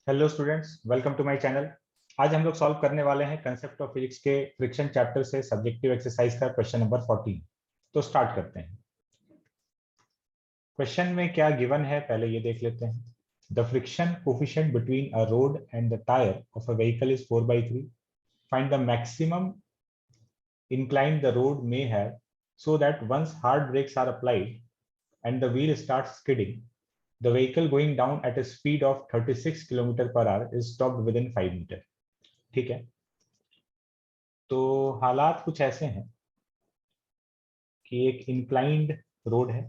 Hello students, welcome to my channel. आज हम लोग सॉल्व करने वाले हैं कंसेप्ट ऑफ फिजिक्स के फ्रिक्शन चैप्टर से सब्जेक्टिव एक्सरसाइज का क्वेश्चन नंबर 14। तो स्टार्ट करते हैं। क्वेश्चन में क्या गिवन है पहले ये देख लेते हैं। The friction coefficient between a road and the tyre of a vehicle is 4/3। Find the maximum incline the road may have so that once hard brakes are applied and the wheel starts skidding, the vehicle going down at a speed of 36 km per hour is stopped within 5 meter। ठीक है, तो हालात कुछ ऐसे हैं कि एक inclined road है,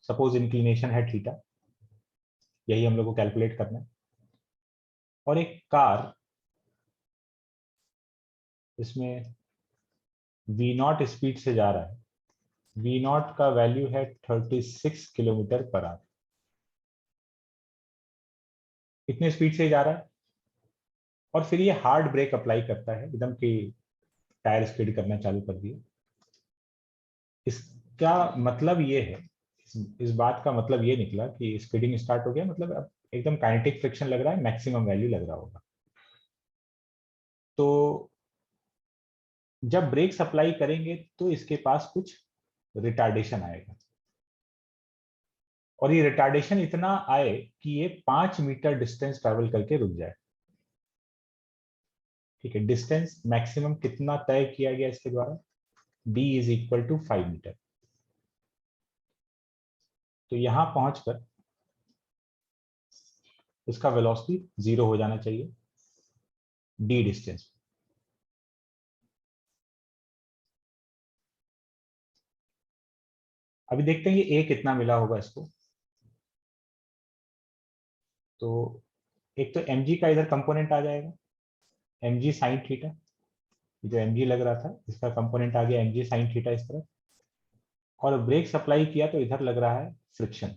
सपोज इंक्लिनेशन है थीटा, यही हम लोग को कैलकुलेट करना है। और एक कार इसमें V0 स्पीड से जा रहा है। V0 का वैल्यू है 36 किलोमीटर पर आवर। इतने स्पीड से जा रहा है और फिर ये हार्ड ब्रेक अप्लाई करता है, एकदम कि टायर स्किड करना चालू कर दिए। इसका मतलब ये है, इस बात का मतलब ये निकला कि स्किडिंग स्टार्ट हो गया, मतलब अब एकदम काइनेटिक फ्रिक्शन लग रहा है, मैक्सिमम वैल्यू लग रहा होगा। तो जब ब्रेक्स अप्लाई करेंगे तो इसके पास कुछ रिटार्डेशन आएगा, और ये रिटार्डेशन इतना आए कि ये 5 मीटर डिस्टेंस ट्रेवल करके रुक जाए। ठीक है, डिस्टेंस मैक्सिमम कितना तय किया गया इसके द्वारा, d is equal to 5 metre. तो यहां पहुंचकर इसका वेलोसिटी 0 हो जाना चाहिए d डिस्टेंस। अभी देखते हैं ये a कितना मिला होगा इसको। तो एक तो mg का इधर कंपोनेंट आ जाएगा, mg साइन थीटा। जो mg लग रहा था इसका कंपोनेंट आ गया mg साइन थीटा इस तरफ। और ब्रेक अप्लाई किया तो इधर लग रहा है फ्रिक्शन।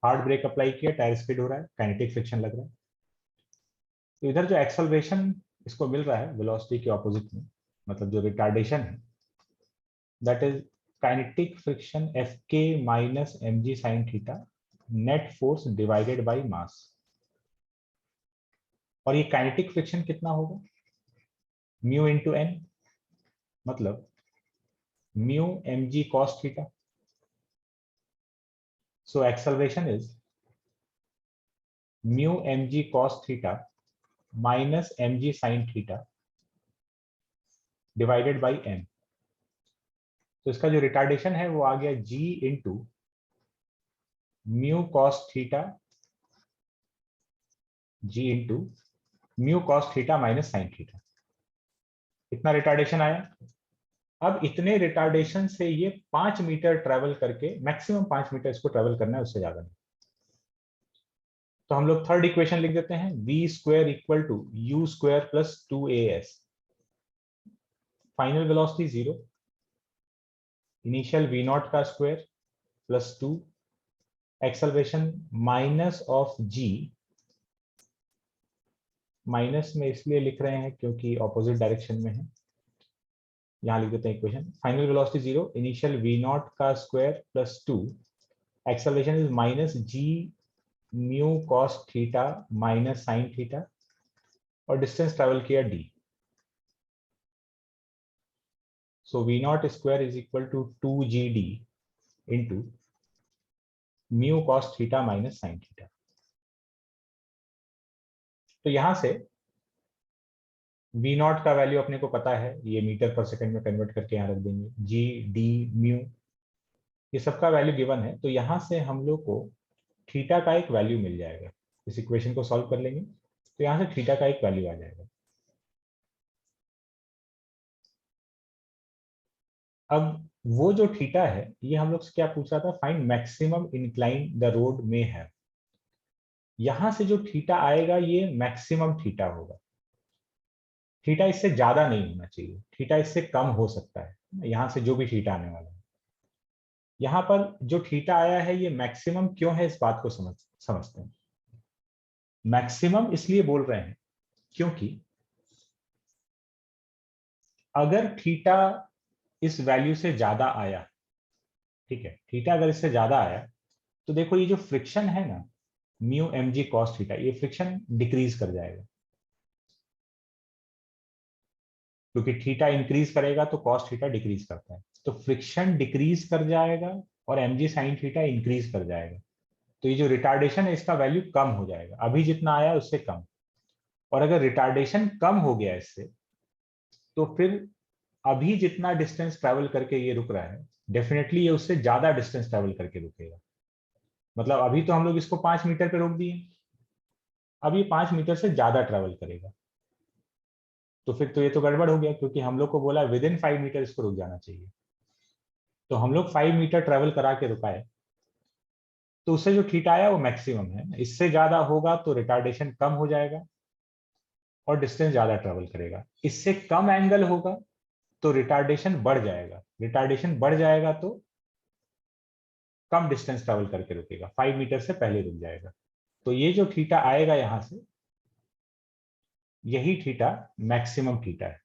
हार्ड ब्रेक अप्लाई किया, टायर स्किड हो रहा है, काइनेटिक फ्रिक्शन लग रहा है। तो इधर जो एक्सेलरेशन इसको मिल रहा है वेलोसिटी के ऑपोजिट में, मतलब जो रिटार्डेशन है, that is kinetic friction Fk minus mg sine theta net force divided by mass. और ये काइनेटिक फ्रिक्शन कितना होगा, म्यू इंटू एन, मतलब mu mg cos theta. So acceleration is mu mg cos theta minus mg sin theta divided by m। तो इसका जो retardation है वो आ गया g into mu cos theta, g into mu cos theta minus sin theta. इतना retardation आया। अब इतने रिटार्डेशन से ये 5 मीटर ट्रेवल करके, मैक्सिमम 5 मीटर इसको ट्रेवल करना है, उससे ज्यादा नहीं। तो हम लोग थर्ड इक्वेशन लिख देते हैं, v square equal to u square plus 2as। Final velocity 0, initial v0 का square plus 2, acceleration minus of g। Minus में इसलिए लिख रहे हैं क्योंकि ऑपोजिट डायरेक्शन में है। यहां लिख देते हैं equation, final velocity 0, initial v0 का square plus 2, acceleration is minus g mu cos theta minus sin theta, और डिस्टेंस ट्रेवल किया d। So v0 square is equal to 2gd into mu cos theta minus sin theta. तो यहां से v0 का value अपने को पता है, ये मीटर पर सेकंड में कन्वर्ट करके यहाँ रख देंगे, g d म्यू, ये सबका वैल्यू गिवन है। तो यहां से हम लोग को थीटा का एक वैल्यू मिल जाएगा। इस इक्वेशन को सॉल्व कर लेंगे तो यहां से थीटा का एक वैल्यू आ जाएगा। अब वो जो थीटा है, ये हम लोग से क्या पूछ रहा था, find maximum incline the road में है। यहां से जो थीटा आएगा ये मैक्सिमम थीटा होगा। थीटा इससे ज्यादा नहीं होना चाहिए, थीटा इससे कम हो सकता है। यहां से जो भी थीटा आने वाला है, यहां पर जो थीटा आया है ये मैक्सिमम क्यों है, इस बात को समझते हैं। मैक्सिमम इसलिए बोल रहे हैं क्योंकि अगर थीटा इस वैल्यू से ज्यादा आया, ठीक है, थीटा अगर इससे ज्यादा आया तो देखो ये जो फ्रिक्शन है ना mu M G cos theta, ये फ्रिक्शन डिक्रीज कर जाएगा, क्योंकि थीटा इंक्रीज करेगा तो कॉस थीटा डिक्रीज करता है, तो फ्रिक्शन डिक्रीज कर जाएगा और M G sine theta increase कर जाएगा। तो ये जो रिटार्डेशन है इसका वैल्यू कम हो जाएगा, अभी जितना आया उससे कम। और अगर रिटार्डेशन कम हो गया इससे, तो फिर अभी जितना डिस्टेंस ट्रेवल करके ये रुक रहा है, डेफिनेटली ये उससे ज्यादा डिस्टेंस ट्रेवल करके रुकेगा। मतलब अभी तो हम लोग इसको 5 मीटर पे रोक दिए, अब ये 5 मीटर से ज्यादा ट्रेवल करेगा। तो फिर तो ये तो गड़बड़ हो गया, क्योंकि हम लोग को बोला विद इन 5 मीटर इसको रुक जाना चाहिए। तो हम लोग 5 मीटर ट्रेवल करा के रुकाए, तो उससे जो थीटा आया वो मैक्सिमम है। इससे ज्यादा होगा तो रिटार्डेशन कम हो जाएगा और डिस्टेंस ज्यादा ट्रेवल करेगा। इससे कम एंगल होगा तो रिटार्डेशन बढ़ जाएगा, रिटार्डेशन बढ़ जाएगा तो कम डिस्टेंस ट्रेवल करके रुकेगा, 5 मीटर से पहले रुक जाएगा। तो ये जो थीटा आएगा यहां से, यही थीटा मैक्सिमम थीटा है।